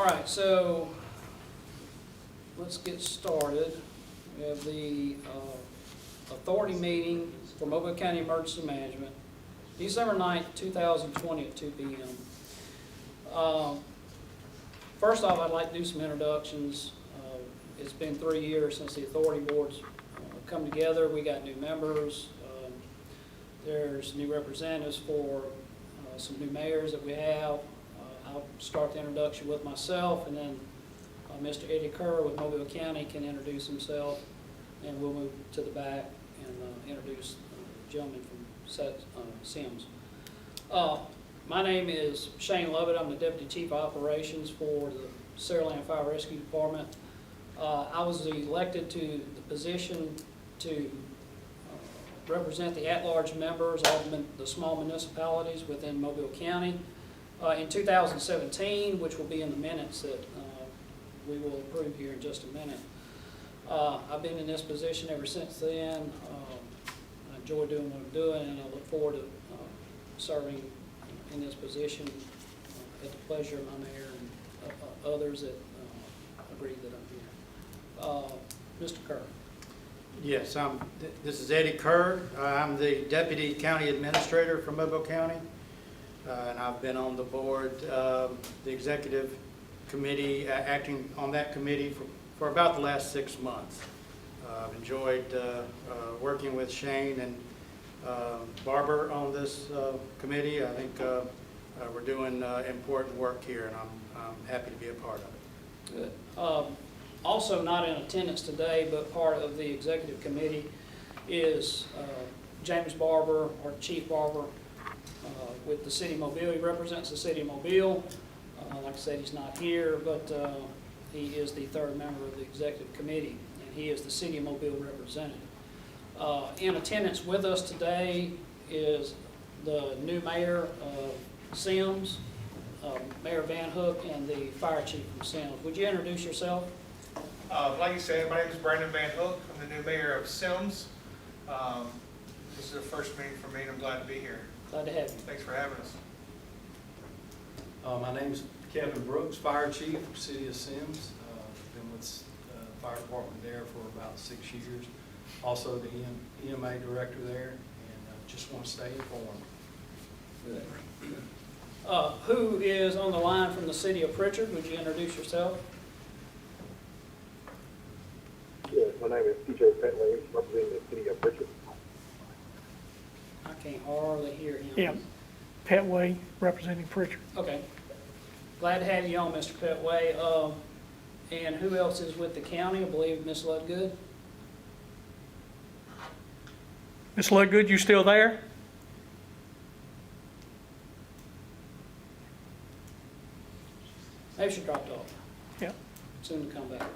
All right, so let's get started. We have the authority meeting for Mobile County Emergency Management, December 9th, 2020 at 2 p.m. First off, I'd like to do some introductions. It's been 3 years since the authority boards come together. We got new members. There's new representatives for some new mayors that we have. I'll start the introduction with myself, and then Mr. Eddie Kerr with Mobile County can introduce himself, and we'll move to the back and introduce the gentleman from Sims. My name is Shane Lovett. I'm the Deputy Chief of Operations for the Saraland Fire Rescue Department. I was elected to the position to represent the at-large members of the small municipalities within Mobile County in 2017, which will be in the minutes that we will approve here in just a minute. I've been in this position ever since then. I enjoy doing what I'm doing, and I look forward to serving in this position at the pleasure of my mayor and others that agree that I'm here. Mr. Kerr. Yes, this is Eddie Kerr. I'm the Deputy County Administrator for Mobile County, and I've been on the board, the Executive Committee, acting on that committee for about the last 6 months. I've enjoyed working with Shane and Barbara on this committee. I think we're doing important work here, and I'm happy to be a part of it. Good. Also not in attendance today, but part of the executive committee is James Barber, or Chief Barber, with the City of Mobile. He represents the City of Mobile. Like I said, he's not here, but he is the third member of the executive committee, and he is the City of Mobile representative. In attendance with us today is the new mayor of Sims, Mayor Van Hook, and the fire chief from Sims. Would you introduce yourself? Like you said, my name is Brandon Van Hook. I'm the new mayor of Sims. This is the first meeting for me, and I'm glad to be here. Glad to have you. Thanks for having us. My name's Kevin Brooks, Fire Chief, City of Sims. Been with the fire department there for about 6 years. Also the EMA director there, and just want to stay informed. Good. Who is on the line from the City of Pritchard? Would you introduce yourself? Yes, my name is TJ Petley, representing the City of Pritchard. I can't hardly hear him. Yeah, Petway, representing Pritchard. Okay. Glad to have you on, Mr. Petway. And who else is with the county? I believe Ms. Ludgood. Ms. Ludgood, you still there? Maybe she dropped off. Yeah. Soon to come back.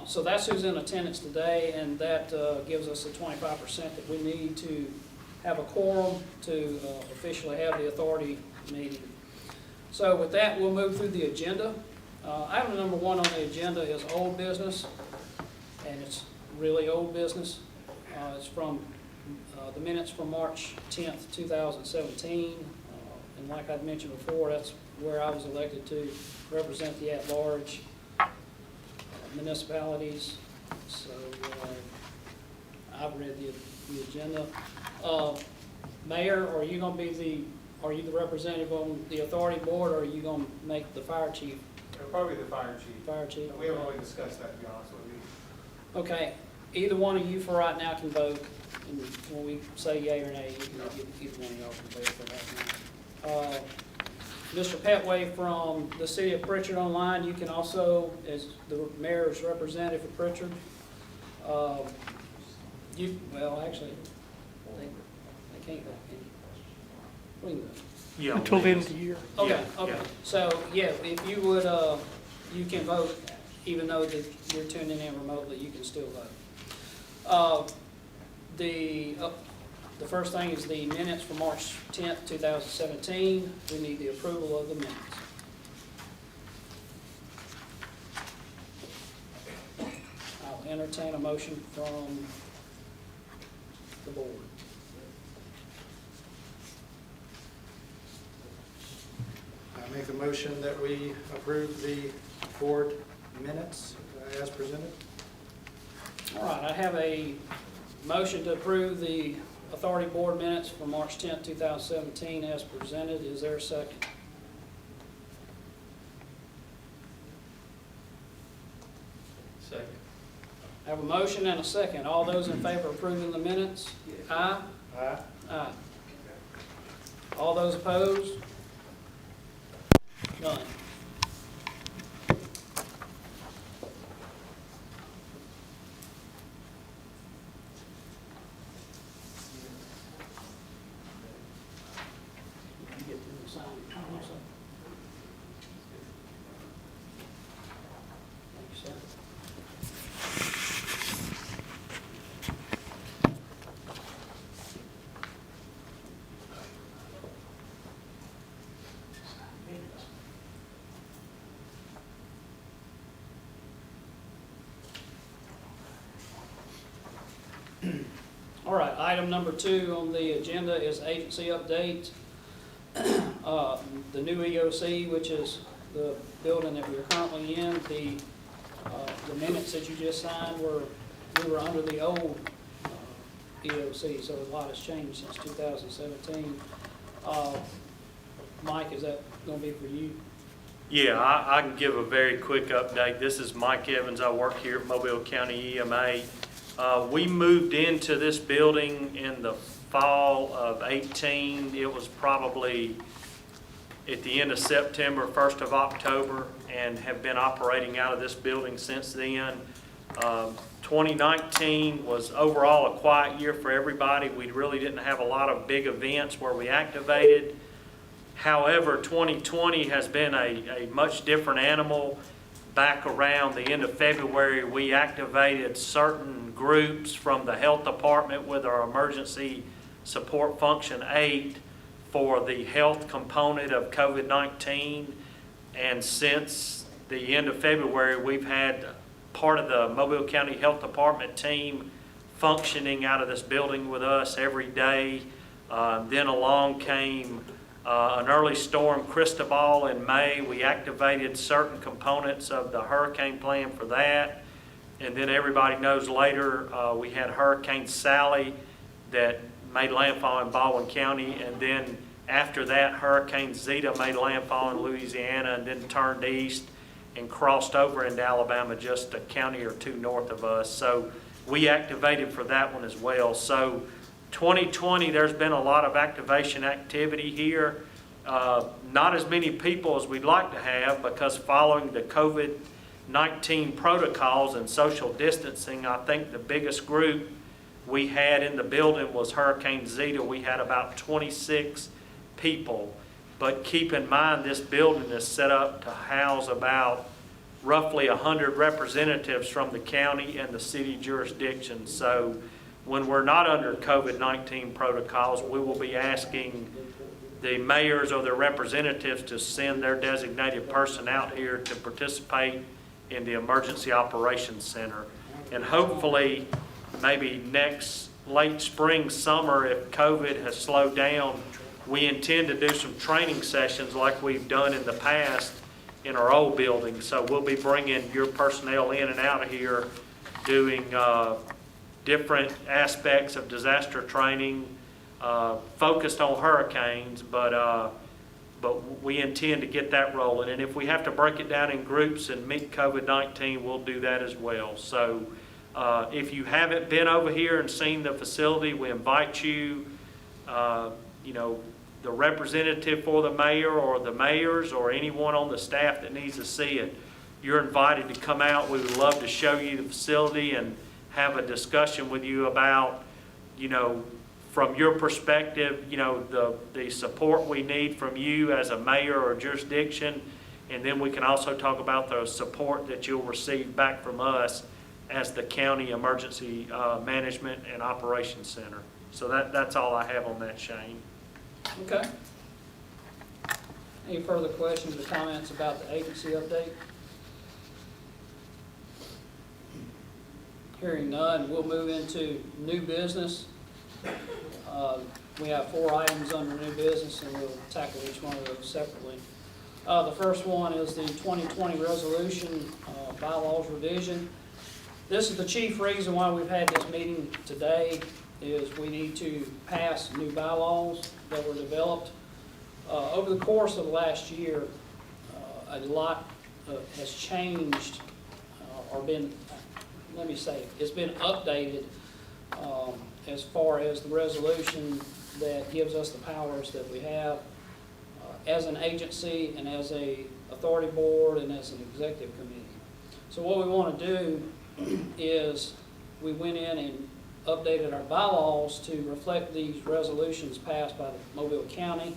So that's who's in attendance today, and that gives us the 25% that we need to have a quorum to officially have the authority meeting. So with that, we'll move through the agenda. Item number 1 on the agenda is old business, and it's really old business. It's from the minutes from March 10th, 2017. And like I'd mentioned before, that's where I was elected to represent the at-large municipalities. So I've read the agenda. Mayor, are you going to be are you the representative on the authority board, or are you going to make the fire chief? It'll probably be the fire chief. Fire chief. We haven't really discussed that, to be honest with you. Okay. Either one of you for right now can vote. And when we say yea or nay, either one of y'all can vote for right now. Mr. Petway from the City of Pritchard online, you can also, as the mayor's representative for Pritchard, well, actually, they can't vote. We can vote. Yeah. Until the end of the year. Okay, Yeah, okay. yeah. So, yeah, if you would, you can vote, even though that you're tuning in remotely, you can still vote. The first thing is the minutes for March 10th, 2017. We need the approval of the minutes. I'll entertain a motion from the board. I make a motion that we approve the board minutes as presented. All right, I have a motion to approve the authority board minutes for March 10th, 2017 as presented. Is there a second? Second. I have a motion and a second. All those in favor of approving the minutes? Aye? Aye. Aye. All those opposed? None. You get them to sign also? Thank you, sir. All right, item number 2 on the agenda is agency update. The new EOC, which is the building that we're currently in, the minutes that you just signed we were under the old EOC, so a lot has changed since 2017. Mike, is that going to be for you? Yeah, I can give a very quick update. This is Mike Evans. I work here at Mobile County EMA. We moved into this building in the fall of 18. It was probably at the end of September, 1st of October, and have been operating out of this building since then. 2019 was overall a quiet year for everybody. We really didn't have a lot of big events where we activated. However, 2020 has been a much different animal. Back around the end of February, we activated certain groups from the health department with our emergency support function 8 for the health component of COVID-19. And since the end of February, we've had part of the Mobile County Health Department team functioning out of this building with us every day. Then along came an early storm, Cristobal, in May. We activated certain components of the hurricane plan for that. And then everybody knows later we had Hurricane Sally that made landfall in Baldwin County. And then after that, Hurricane Zeta made landfall in Louisiana and then turned east and crossed over into Alabama just a county or two north of us. So we activated for that one as well. So 2020, there's been a lot of activation activity here. Not as many people as we'd like to have, because following the COVID-19 protocols and social distancing, I think the biggest group we had in the building was Hurricane Zeta. We had about 26 people. But keep in mind, this building is set up to house about roughly 100 representatives from the county and the city jurisdiction. So when we're not under COVID-19 protocols, we will be asking the mayors or their representatives to send their designated person out here to participate in the Emergency Operations Center. And hopefully, maybe next late spring, summer, if COVID has slowed down, we intend to do some training sessions like we've done in the past in our old building. So we'll be bringing your personnel in and out of here doing different aspects of disaster training focused on hurricanes, but we intend to get that rolling. And if we have to break it down in groups and meet COVID-19, we'll do that as well. So if you haven't been over here and seen the facility, we invite you, the representative for the mayor or the mayors or anyone on the staff that needs to see it, you're invited to come out. We would love to show you the facility and have a discussion with you about, from your perspective, the support we need from you as a mayor or jurisdiction. And then we can also talk about the support that you'll receive back from us as the county emergency management and operations center. So that's all I have on that, Shane. Okay. Any further questions or comments about the agency update? Hearing none, we'll move into new business. We have 4 items under new business, and we'll tackle each one of those separately. The first one is the 2020 resolution, bylaws revision. This is the chief reason why we've had this meeting today, is we need to pass new bylaws that were developed. Over the course of the last year, a lot has changed, or been, let me say, it's been updated as far as the resolution that gives us the powers that we have as an agency and as a authority board and as an executive committee. So what we want to do is we went in and updated our bylaws to reflect these resolutions passed by the Mobile County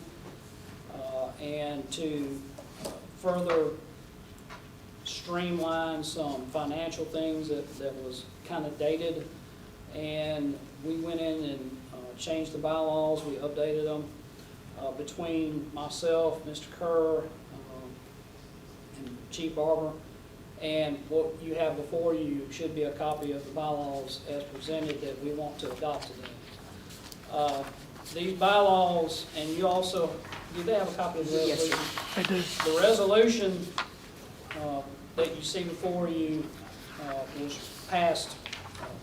and to further streamline some financial things that was kind of dated. And we went in and changed the bylaws, we updated them. Between myself, Mr. Kerr, and Chief Barber, and what you have before you should be a copy of the bylaws as presented that we want to adopt today. These bylaws, and you also, do they have a copy of the resolution? They do. The resolution that you see before you was passed,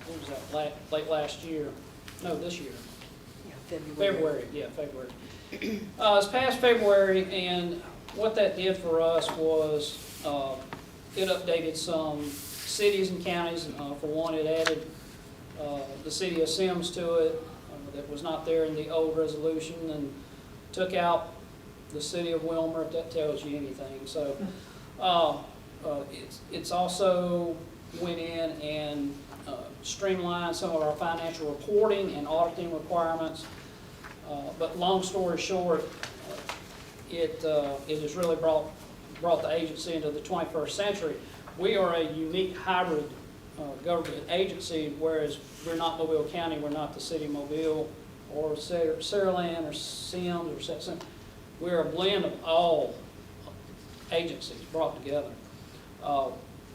what was that, late last year? No, this year. February. It's past February, and what that did for us was it updated some cities and counties. For one, it added the city of Sims to it that was not there in the old resolution, and took out the city of Wilmer, if that tells you anything. So it's also went in and streamlined some of our financial reporting and auditing requirements. But long story short, it has really brought the agency into the 21st century. We are a unique hybrid government agency, whereas we're not Mobile County, we're not the city of Mobile, or Saraland, or Sims, or Sims. We're a blend of all agencies brought together.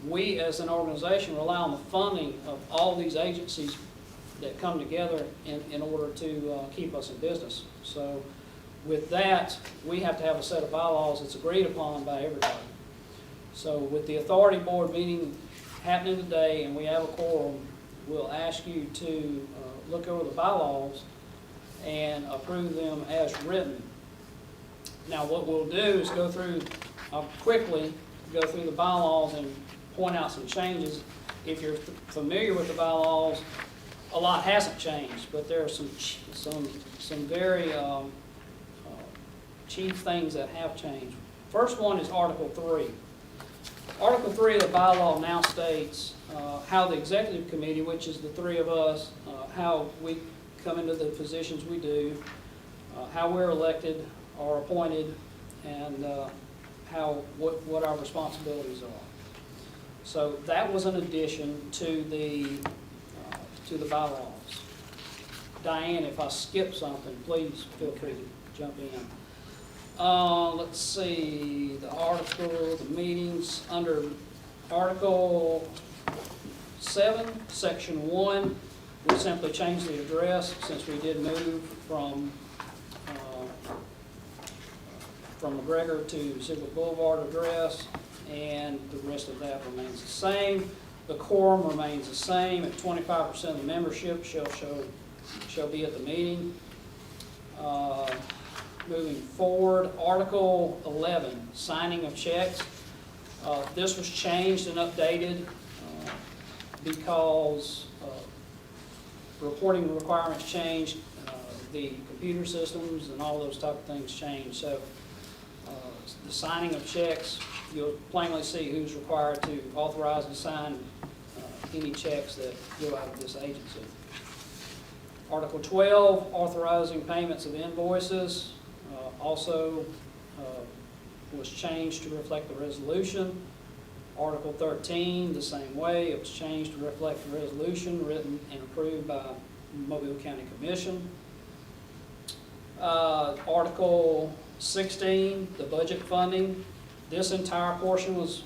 We, as an organization, rely on the funding of all these agencies that come together in order to keep us in business. So with that, we have to have a set of bylaws that's agreed upon by everybody. So with the authority board meeting happening today, and we have a quorum, we'll ask you to look over the bylaws and approve them as written. Now what we'll do is go through, I'll quickly go through the bylaws and point out some changes. If you're familiar with the bylaws, a lot hasn't changed, but there are some very chief things that have changed. First one is Article 3. Article 3 of the bylaw now states how the executive committee, which is the three of us, how we come into the positions we do, how we're elected or appointed, and what our responsibilities are. So that was an addition to the bylaws. Diane, if I skip something, please feel free to jump in. Let's see, the article, the meetings, under Article 7, Section 1, we simply changed the address since we did move from McGregor to Civil Boulevard address, and the rest of that remains the same. The quorum remains the same at 25% of the membership shall be at the meeting. Moving forward, Article 11, signing of checks. This was changed and updated because reporting requirements changed, the computer systems and all those type of things changed. So the signing of checks, you'll plainly see who's required to authorize and sign any checks that go out of this agency. Article 12, authorizing payments of invoices, also was changed to reflect the resolution. Article 13, the same way, it was changed to reflect the resolution written and approved by Mobile County Commission. Article 16, the budget funding. This entire portion was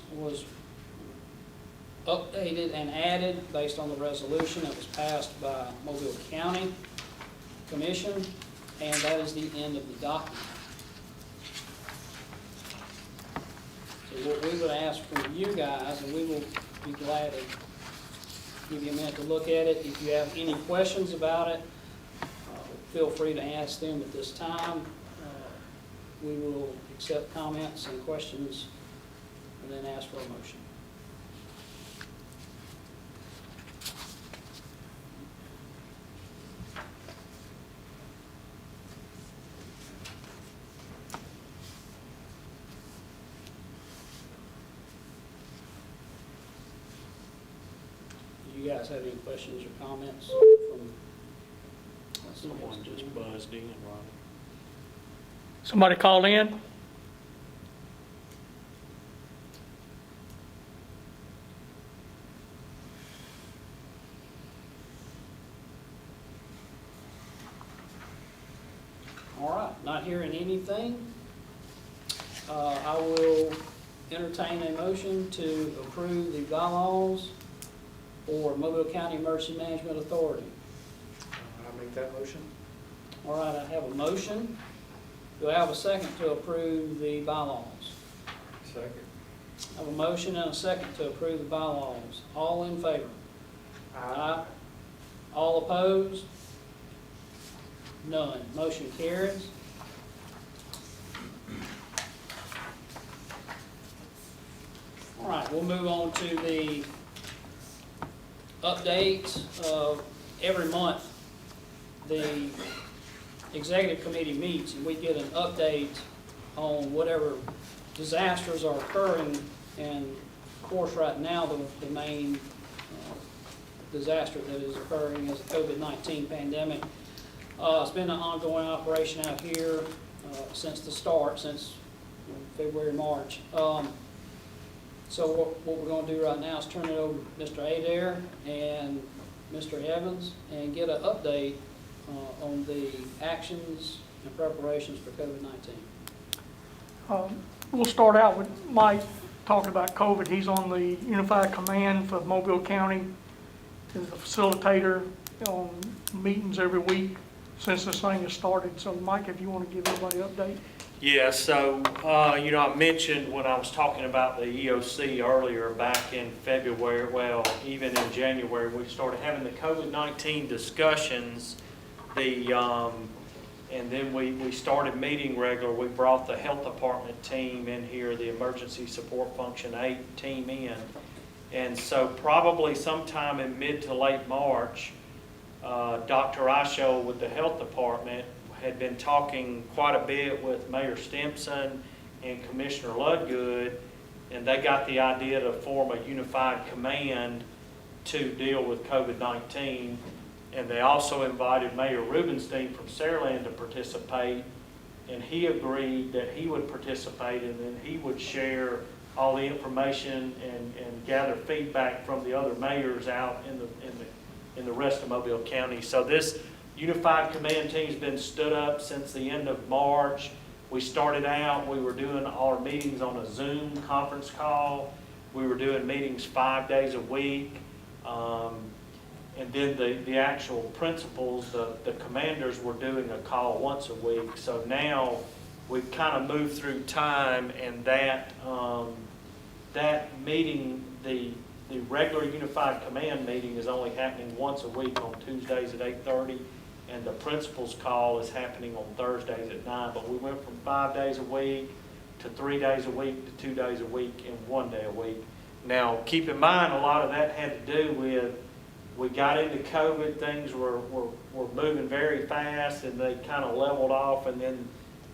updated and added based on the resolution that was passed by Mobile County Commission, and that is the end of the document. what we would ask from you guys, and we will be glad to give you a minute to look at it. If you have any questions about it, feel free to ask them at this time. We will accept comments and questions and then ask for a motion. Do you guys have any questions or comments from? Someone just buzzed in, Ronnie. Somebody called in? All right, not hearing anything. I will entertain a motion to approve the bylaws for Mobile County Emergency Management Authority. I make that motion? All right, I have a motion. Do I have a second to approve the bylaws? Second. I have a motion and a second to approve the bylaws. All in favor? Aye. All opposed? None. Motion carries. All right, we'll move on to the updates. Every month, the executive committee meets and we get an update on whatever disasters are occurring. And of course, right now, the main disaster that is occurring is the COVID-19 pandemic. It's been an ongoing operation out here since the start, since February, March. So what we're going to do right now is turn it over to Mr. Adair and Mr. Evans and get an update on the actions and preparations for COVID-19. We'll start out with Mike talking about COVID. He's on the Unified Command for Mobile County. He's a facilitator on meetings every week since this thing has started. So Mike, if you want to give everybody an update. Yeah, so, I mentioned when I was talking about the EOC earlier back in February, well, even in January, we started having the COVID-19 discussions, and then we started meeting regular. We brought the health department team in here, the emergency support function 8 team in. And so probably sometime in mid to late March, Dr. Isho with the health department had been talking quite a bit with Mayor Stimson and Commissioner Ludgood, and they got the idea to form a unified command to deal with COVID-19. And they also invited Mayor Rubenstein from Saraland to participate, and he agreed that he would participate, and then he would share all the information and gather feedback from the other mayors out in the rest of Mobile County. So this Unified Command team's been stood up since the end of March. We started out, we were doing our meetings on a Zoom conference call. We were doing meetings 5 days a week. And then the actual principals, the commanders were doing a call once a week. So now we've kind of moved through time, and that meeting, the regular Unified Command meeting is only happening once a week on Tuesdays at 8:30. And the principal's call is happening on Thursdays at 9. But we went from 5 days a week to 3 days a week to 2 days a week and 1 day a week. Now, keep in mind, a lot of that had to do with, we got into COVID, things were moving very fast, and they kind of leveled off, and then,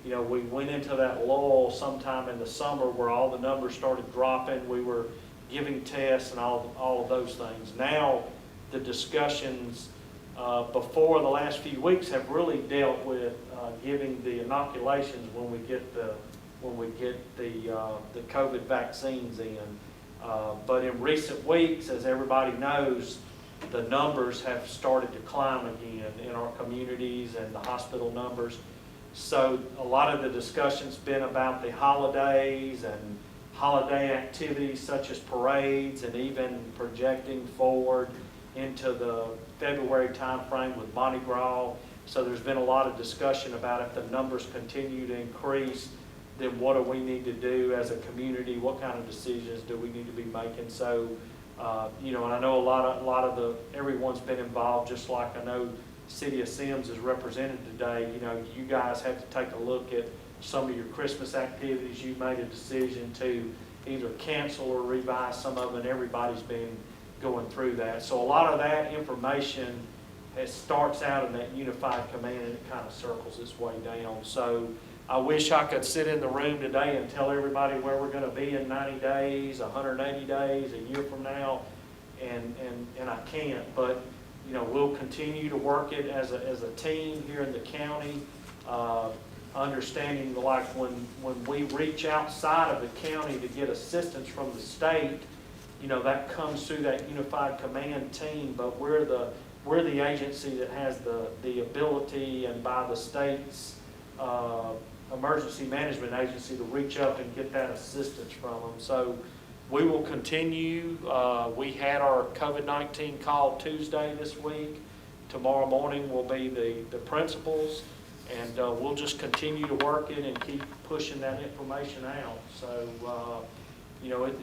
we went into that lull sometime in the summer where all the numbers started dropping. We were giving tests and all of those things. Now, the discussions before the last few weeks have really dealt with giving the inoculations when we get the COVID vaccines in. But in recent weeks, as everybody knows, the numbers have started to climb again in our communities and the hospital numbers. So a lot of the discussion's been about the holidays and holiday activities such as parades, and even projecting forward into the February timeframe with Mardi Gras. So there's been a lot of discussion about if the numbers continue to increase, then what do we need to do as a community? What kind of decisions do we need to be making? So, and I know a lot of everyone's been involved, just like I know City of Sims is represented today. You guys have to take a look at some of your Christmas activities. You made a decision to either cancel or revise some of them, and everybody's been going through that. So a lot of that information, it starts out in that unified command and it kind of circles its way down. So I wish I could sit in the room today and tell everybody where we're going to be in 90 days, 180 days, a year from now, and I can't. But we'll continue to work it as a team here in the county, understanding like when we reach outside of the county to get assistance from the state, that comes through that unified command team. But we're the agency that has the ability, and by the state's emergency management agency, to reach up and get that assistance from them. So we will continue. We had our COVID-19 call Tuesday this week. Tomorrow morning will be the principals, and we'll just continue to work it and keep pushing that information out. So,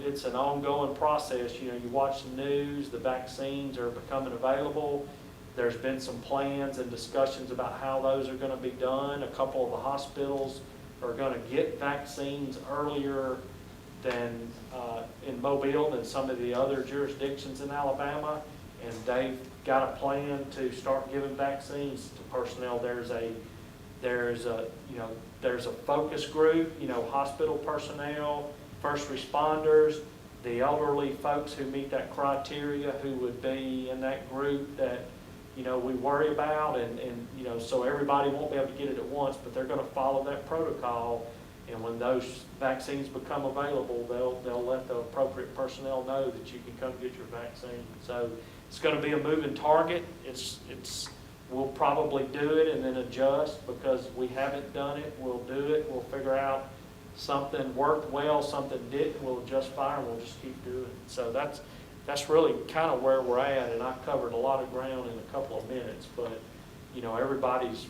it's an ongoing process. You watch the news, the vaccines are becoming available. There's been some plans and discussions about how those are going to be done. A couple of the hospitals are going to get vaccines earlier than in Mobile than some of the other jurisdictions in Alabama, and they've got a plan to start giving vaccines to personnel. There's a focus group, hospital personnel, first responders, the elderly folks who meet that criteria, who would be in that group that we worry about, and so everybody won't be able to get it at once, but they're going to follow that protocol. And when those vaccines become available, they'll let the appropriate personnel know that you can come get your vaccine. So it's going to be a moving target. We'll probably do it and then adjust, because we haven't done it. We'll do it. We'll figure out something worked well, something didn't. We'll adjust fire, and we'll just keep doing it. So that's really kind of where we're at, and I covered a lot of ground in a couple of minutes, but everybody's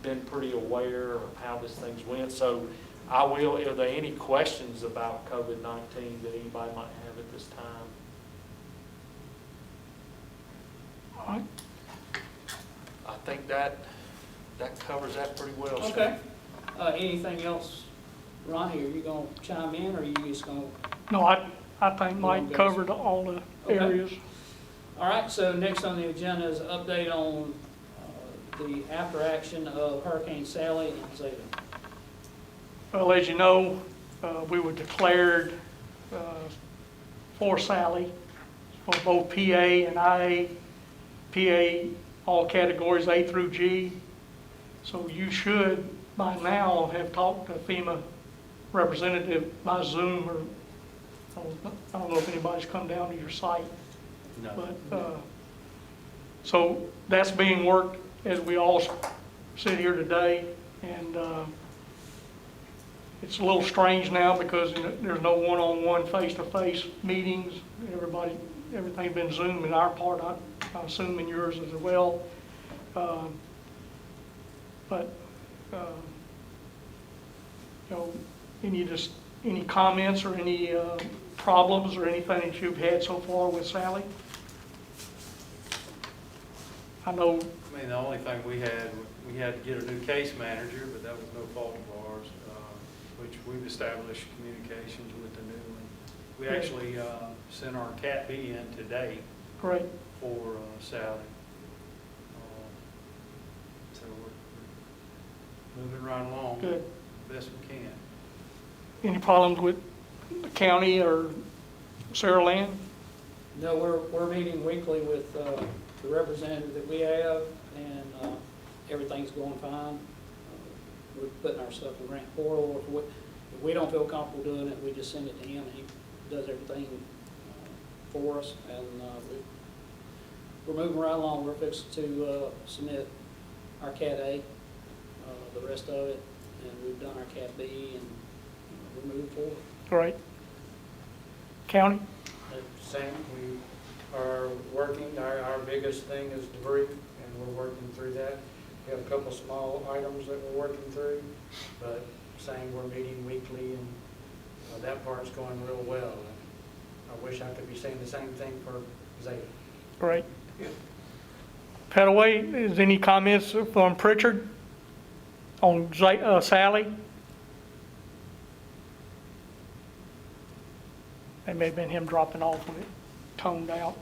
been pretty aware of how this thing's went. So are there any questions about COVID-19 that anybody might have at this time? All right. I think that covers that pretty well. Okay. Anything else, Ronnie? Are you going to chime in, or are you just going to? No, I think Mike covered all the areas. All right, so next on the agenda is an update on the after action of Hurricane Sally and Zeta. Well, as you know, we were declared for Sally for both PA and IA. PA, all categories A through G. So you should by now have talked to FEMA representative by Zoom, or I don't know if anybody's come down to your site. No. But so that's being worked as we all sit here today, and it's a little strange now because there's no one-on-one, face-to-face meetings. Everything's been Zoom in our part. I assume in yours as well. Any comments or any problems or anything that you've had so far with Sally? I know. I mean, the only thing we had to get a new case manager, but that was no fault of ours, which we've established communications with the new one. We actually sent our Cat B in today. Great. For Sally. So we're moving right along. Good. The best we can. Any problems with the county or Sarah Land? No, we're meeting weekly with the representative that we have, and everything's going fine. We're putting our stuff in grant portal. If we don't feel comfortable doing it, we just send it to him, and he does everything for us. And we're moving right along. We're fixing to submit our Cat A, the rest of it, and we've done our Cat B, and we're moving forward. Great. County? Same, we are working, our biggest thing is debris, and we're working through that. We have a couple small items that we're working through, but saying we're meeting weekly, and that part's going real well. I wish I could be saying the same thing for Zeta. Great. Petaway, is any comments from Pritchard on Sally? That may have been him dropping off when it toned out.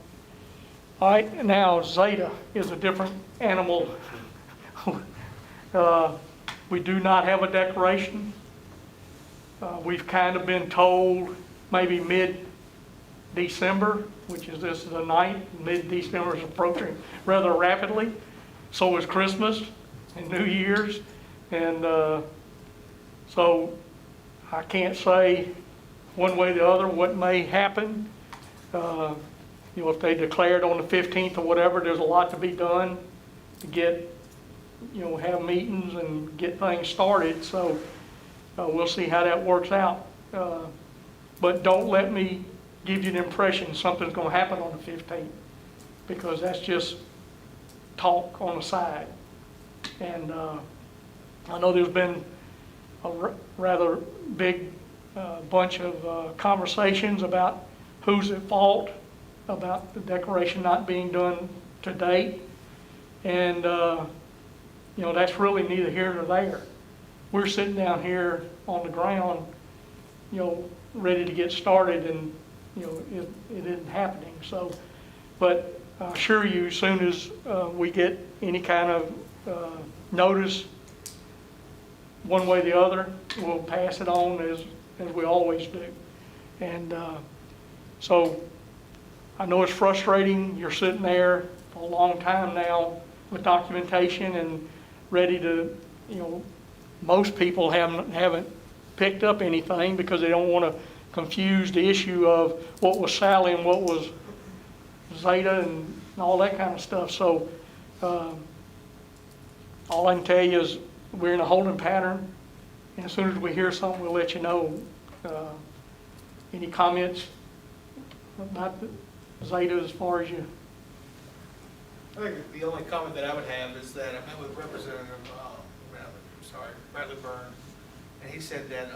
All right, now Zeta is a different animal. We do not have a declaration. We've kind of been told maybe mid-December, which is this is the 9th, mid-December is approaching rather rapidly. So is Christmas and New Year's. And so I can't say one way or the other what may happen. You know, if they declared on the 15th or whatever, there's a lot to be done to get, you know, have meetings and get things started. So we'll see how that works out. But don't let me give you the impression something's going to happen on the 15th, because that's just talk on the side. And I know there's been a rather big bunch of conversations about who's at fault about the declaration not being done to date. And, you know, that's really neither here nor there. We're sitting down here on the ground, you know, ready to get started, and, you know, it isn't happening. So, but I assure you, as soon as we get any kind of notice, one way or the other, we'll pass it on as we always do. And so I know it's frustrating. You're sitting there for a long time now with documentation and ready to, you know, most people haven't picked up anything because they don't want to confuse the issue of what was Sally and what was Zeta and all that kind of stuff. So all I can tell you is we're in a holding pattern, and as soon as we hear something, we'll let you know. Any comments about Zeta as far as you? I think the only comment that I would have is that I met with Representative, Bradley Byrne, and he said that,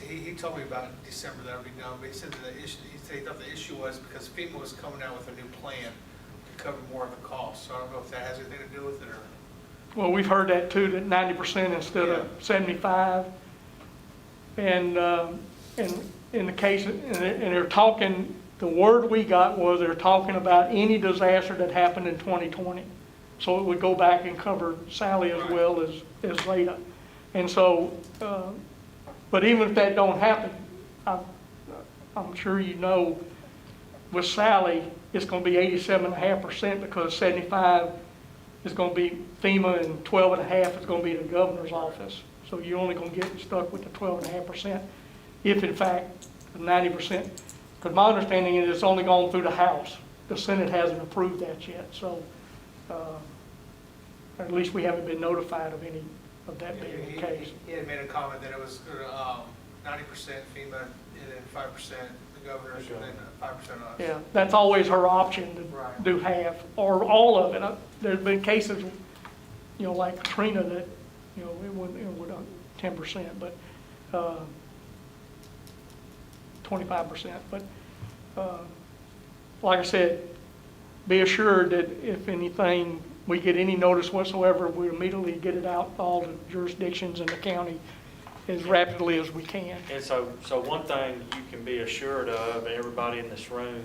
he told me about December that would be done, but he said that the issue, he thought the issue was because FEMA was coming out with a new plan to cover more of the cost. So I don't know if that has anything to do with it or. Well, we've heard that too, that 90% instead of 75. And in the case, and they're talking, the word we got was they're talking about any disaster that happened in 2020. So it would go back and cover Sally as well as Zeta. And so, but even if that don't happen, I'm sure you know, with Sally, it's going to be 87.5% because 75 is going to be FEMA and 12.5 is going to be the governor's office. So you're only going to get stuck with the 12.5% if in fact the 90%, because my understanding is it's only gone through the House. The Senate hasn't approved that yet. So at least we haven't been notified of any of that being the case. He had made a comment that it was 90% FEMA and then 5% the governor's and then 5% us. Yeah, that's always her option to do half or all of it. There's been cases, you know, like Katrina that, you know, it would 10%, but 25%. But like I said, be assured that if anything, we get any notice whatsoever, we immediately get it out to all the jurisdictions in the county as rapidly as we can. And so one thing you can be assured of, everybody in this room,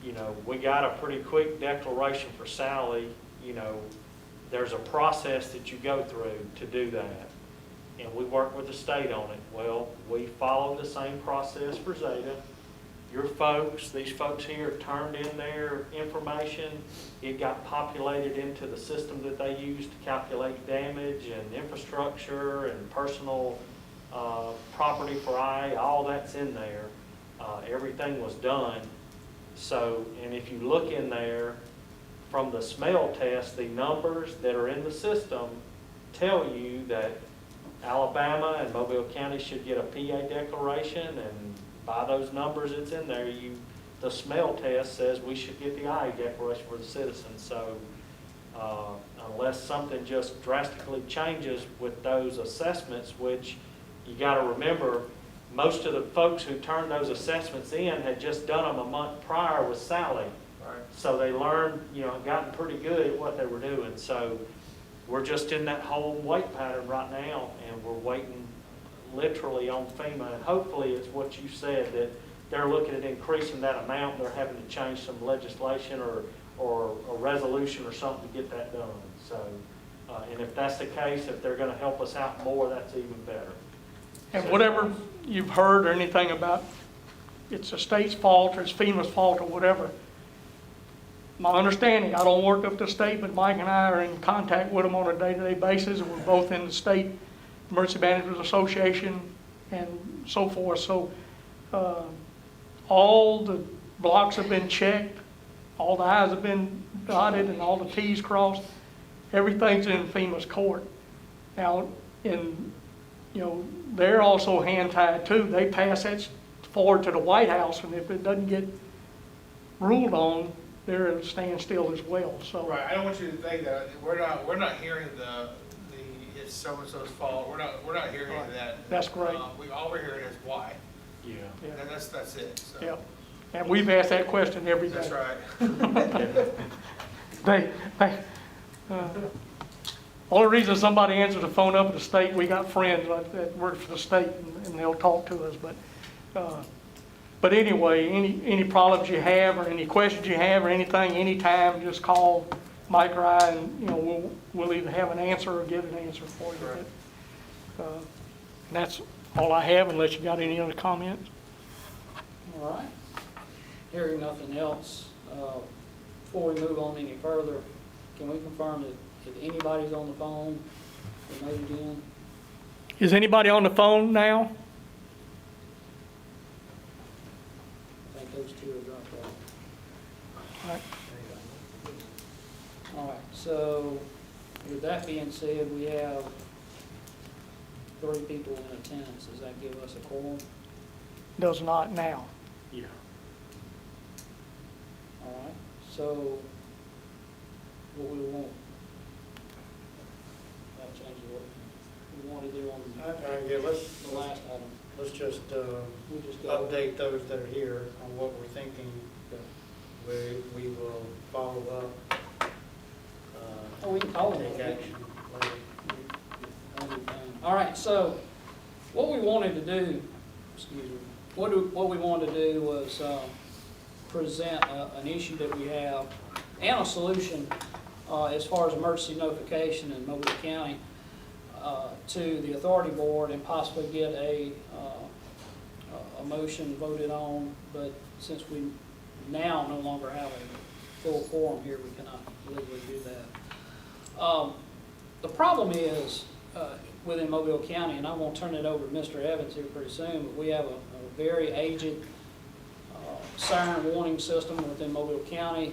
you know, we got a pretty quick declaration for Sally. You know, there's a process that you go through to do that. And we work with the state on it. Well, we follow the same process for Zeta. Your folks, these folks here turned in their information. It got populated into the system that they use to calculate damage and infrastructure and personal property for IA. All that's in there. Everything was done. So, and if you look in there from the smell test, the numbers that are in the system tell you that Alabama and Mobile County should get a PA declaration, and by those numbers it's in there, the smell test says we should get the IA declaration for the citizens. So unless something just drastically changes with those assessments, which you got to remember, most of the folks who turned those assessments in had just done them a month prior with Sally. Right. So they learned, gotten pretty good at what they were doing. So we're just in that whole wait pattern right now, and we're waiting literally on FEMA. And hopefully it's what you said, that they're looking at increasing that amount. They're having to change some legislation or a resolution or something to get that done. So, and if that's the case, if they're gonna help us out more, that's even better. And whatever you've heard or anything about, it's the state's fault or it's FEMA's fault or whatever, my understanding, I don't work up the state, but Mike and I are in contact with them on a day-to-day basis, and we're both in the State Emergency Management Association and so forth. So all the blocks have been checked, all the I's have been dotted, and all the T's crossed. Everything's in FEMA's court. Now, they're also hand-tied too. They pass that forward to the White House, and if it doesn't get ruled on, they're at a standstill as well. So Right, I don't want you to think that, we're not hearing the it's so-and-so's fault, we're not hearing Right. that. That's great. All we're hearing is why, Yeah. and that's it, so. Yep. And we've asked that question every day. That's right. Only reason somebody answers the phone up at the state, we got friends that work for the state, and they'll talk to us. But anyway, any problems you have or any questions you have or anything, anytime, just call Mike or I, and we'll either have an answer or get an answer for you. Right. And that's all I have, unless you got any other comments. All right. Hearing nothing else, before we move on any further, can we confirm that if anybody's on the phone, they made it in? Is anybody on the phone now? I think those two are dropped off. All right. All right, so with that being said, we have 30 people in attendance. Does that give us a quorum? Does not now. Yeah. All right, so what we want, that changes what we want to do on Yeah, the last item. let's just We just go. update those that are here on what we're thinking. We will follow up. Oh, we can call it. Take action later. All right, so what we wanted to do, what we wanted to do was present an issue that we have and a solution as far as emergency notification in Mobile County to the authority board and possibly get a motion voted on. But since we now no longer have a full quorum here, we cannot legally do that. The problem is within Mobile County, and I'm going to turn it over to Mr. Evans here pretty soon, but we have a very aged siren warning system within Mobile County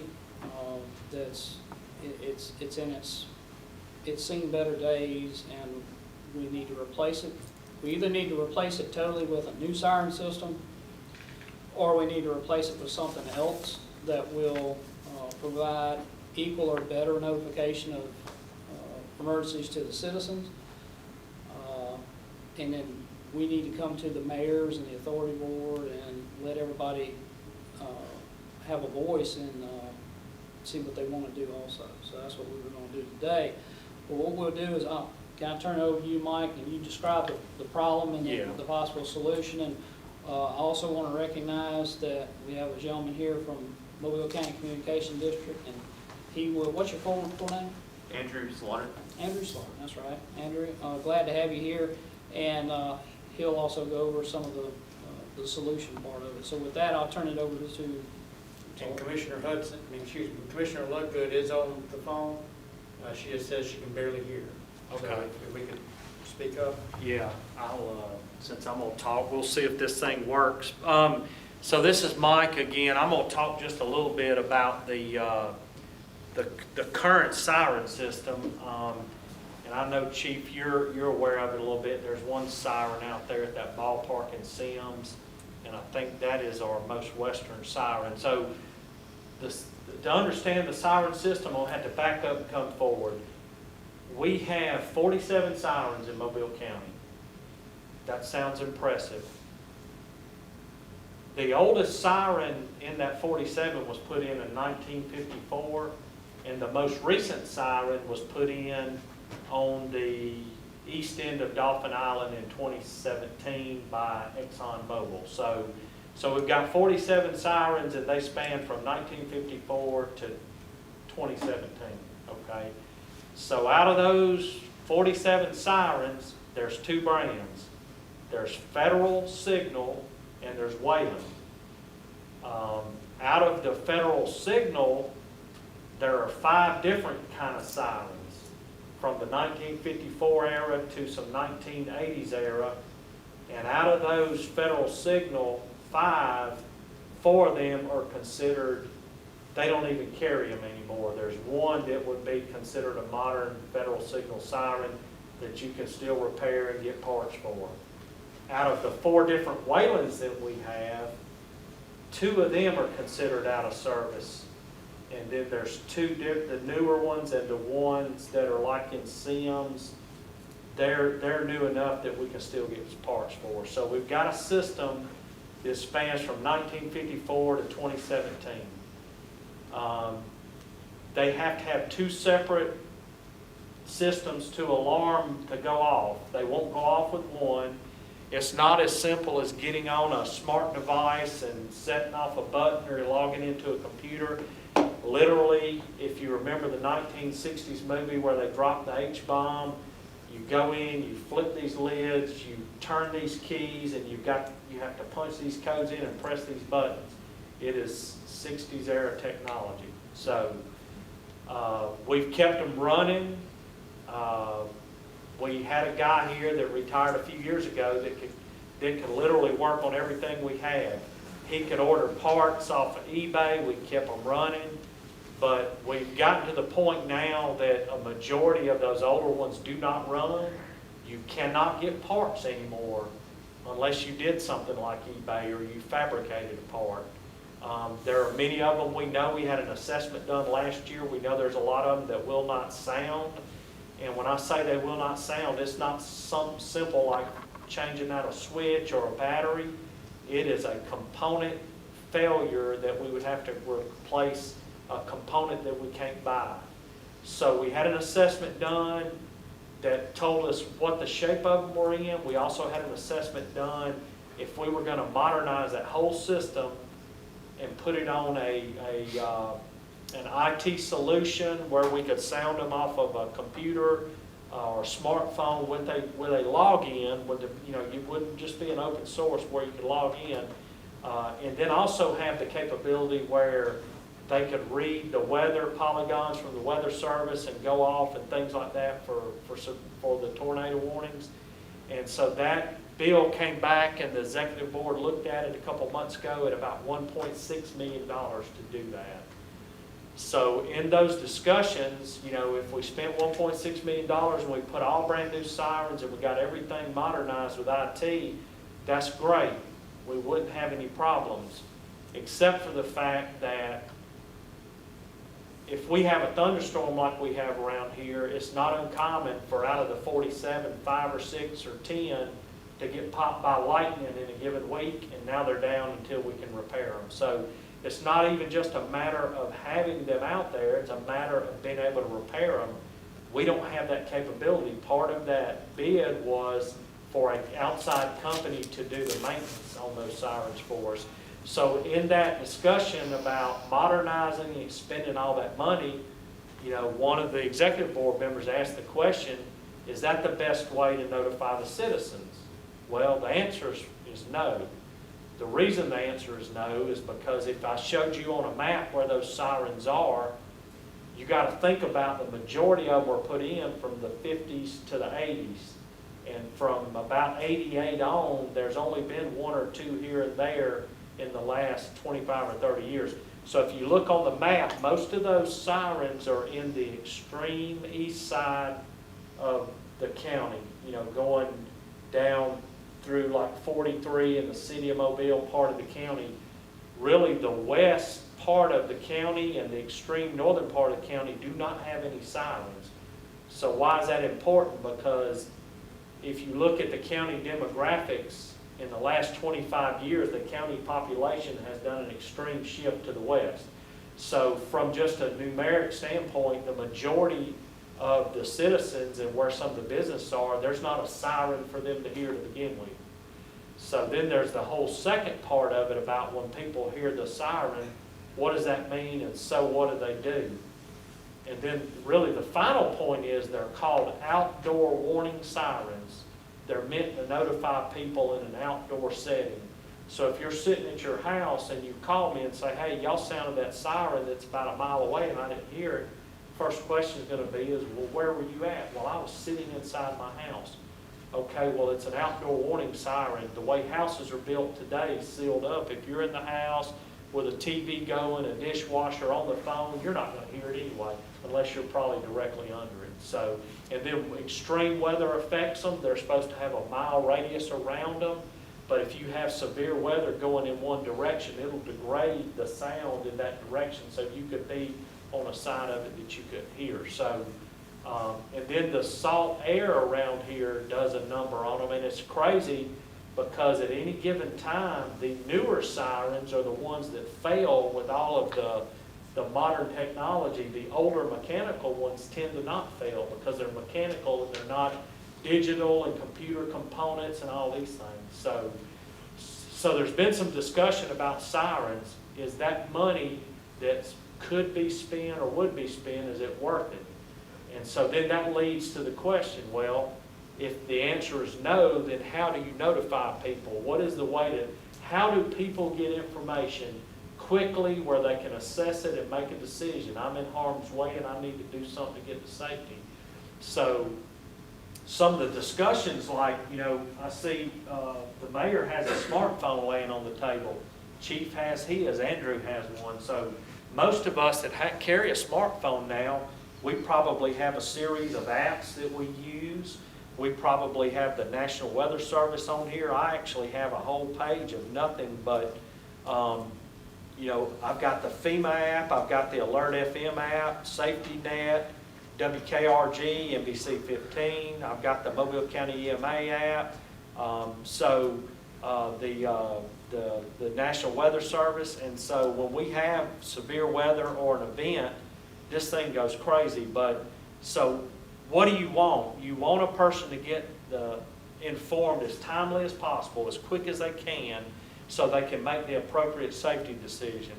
it's seen better days, and we need to replace it. We either need to replace it totally with a new siren system, or we need to replace it with something else that will provide equal or better notification of emergencies to the citizens. And then we need to come to the mayors and the authority board and let everybody have a voice and see what they want to do also. So that's what we were going to do today. But what we'll do is, can I turn it over to you, Mike, and you describe the problem and the possible solution. And I also want to recognize that we have a gentleman here from Mobile County Communication District, and he will, what's your full name? Andrew Slaughter. Andrew Slaughter, that's right. Andrew, glad to have you here, and he'll also go over some of the solution part of it. So with that, I'll turn it over to And Commissioner Commissioner Ludgood is on the phone. She just says she can barely hear. Okay. So if we could speak up. Yeah, since I'm gonna talk, we'll see if this thing works. So this is Mike again. I'm gonna talk just a little bit about the current siren system. And I know, Chief, you're aware of it a little bit. There's one siren out there at that ballpark in Sims, and I think that is our most western siren. So the to understand the siren system, I'll have to back up and come forward. We have 47 sirens in Mobile County. That sounds impressive. The oldest siren in that 47 was put in 1954, and the most recent siren was put in on the east end of Dolphin Island in 2017 by ExxonMobil. So we've got 47 sirens, and they span from 1954 to 2017, okay? So out of those 47 sirens, there's two brands. There's Federal Signal and there's Wayland. Out of the Federal Signal, there are 5 different kind of sirens, from the 1954 era to some 1980s era. And out of those Federal Signal 5, 4 of them are considered, they don't even carry them anymore. There's one that would be considered a modern Federal Signal siren that you can still repair and get parts for. Out of the 4 different Waylands that we have, 2 of them are considered out of service. And then there's the newer ones and the ones that are like in Sims, they're new enough that we can still get parts for. So we've got a system that spans from 1954 to 2017. They have to have 2 separate systems to alarm to go off. They won't go off with one. It's not as simple as getting on a smart device and setting off a button or logging into a computer. Literally, if you remember the 1960s movie where they dropped the H-bomb, you go in, you flip these lids, you turn these keys, and you have to punch these codes in and press these buttons. It is 60s era technology. So we've kept them running. We had a guy here that retired a few years ago that could literally work on everything we had. He could order parts off of eBay. We kept them running. But we've gotten to the point now that a majority of those older ones do not run. You cannot get parts anymore unless you did something like eBay or you fabricated a part. There are many of them we know. We had an assessment done last year. We know there's a lot of them that will not sound. And when I say they will not sound, it's not something simple like changing out a switch or a battery. It is a component failure that we would have to replace a component that we can't buy. So we had an assessment done that told us what the shape of them were in. We also had an assessment done if we were going to modernize that whole system and put it on an IT solution where we could sound them off of a computer or a smartphone with a login. You wouldn't just be an open source where you could log in, and then also have the capability where they could read the weather polygons from the weather service and go off and things like that for the tornado warnings. And so that bill came back and the executive board looked at it a couple months ago at about $1.6 million to do that. So in those discussions, if we spent $1.6 million and we put all brand new sirens and we got everything modernized with IT, that's great. We wouldn't have any problems, except for the fact that if we have a thunderstorm like we have around here, it's not uncommon for out of the 47, 5 or 6 or 10 to get popped by lightning in a given week, and now they're down until we can repair them. So it's not even just a matter of having them out there, it's a matter of being able to repair them. We don't have that capability. Part of that bid was for an outside company to do the maintenance on those sirens for us. So in that discussion about modernizing and spending all that money, one of the executive board members asked the question, is that the best way to notify the citizens? Well, the answer is no. The reason the answer is no is because if I showed you on a map where those sirens are, you got to think about the majority of them were put in from the 50s to the 80s. And from about 88 on, there's only been 1 or 2 here and there in the last 25 or 30 years. So if you look on the map, most of those sirens are in the extreme east side of the county, going down through like 43 in the city of Mobile, part of the county. really the west part of the county and the extreme northern part of the county do not have any sirens. So why is that important? Because if you look at the county demographics, in the last 25 years, the county population has done an extreme shift to the west. So from just a numeric standpoint, the majority of the citizens and where some of the businesses are, there's not a siren for them to hear to begin with. So then there's the whole second part of it about when people hear the siren, what does that mean, and so what do they do? And then really the final point is they're called outdoor warning sirens. They're meant to notify people in an outdoor setting. So if you're sitting at your house and you call me and say, hey, y'all sounded that siren that's about a mile away and I didn't hear it, first question is going to be is, well, where were you at? Well, I was sitting inside my house. Okay, well, it's an outdoor warning siren. The way houses are built today, sealed up, if you're in the house with a TV going, a dishwasher on the phone, you're not going to hear it anyway, unless you're probably directly under it. So, and then extreme weather affects them. They're supposed to have a mile radius around them. But if you have severe weather going in one direction, it'll degrade the sound in that direction so you could be on a side of it that you could hear. So, and then the salt air around here does a number on them, and it's crazy because at any given time, the newer sirens are the ones that fail with all of the modern technology. The older mechanical ones tend to not fail because they're mechanical and they're not digital and computer components and all these things. So there's been some discussion about sirens. Is that money that could be spent or would be spent, is it worth it? And so then that leads to the question, well, if the answer is no, then how do you notify people? What is the way to, how do people get information quickly where they can assess it and make a decision? I'm in harm's way and I need to do something to get to safety. So some of the discussions, like, you know, I see the mayor has a smartphone laying on the table. Chief has his, Andrew has one. So most of us that carry a smartphone now, we probably have a series of apps that we use. We probably have the National Weather Service on here. I actually have a whole page of nothing but, you know, I've got the FEMA app, I've got the Alert FM app, Safety Net, WKRG, NBC 15. I've got the Mobile County EMA app. The National Weather Service. And so when we have severe weather or an event, this thing goes crazy. But so what do you want? You want a person to get informed as timely as possible, as quick as they can, so they can make the appropriate safety decision.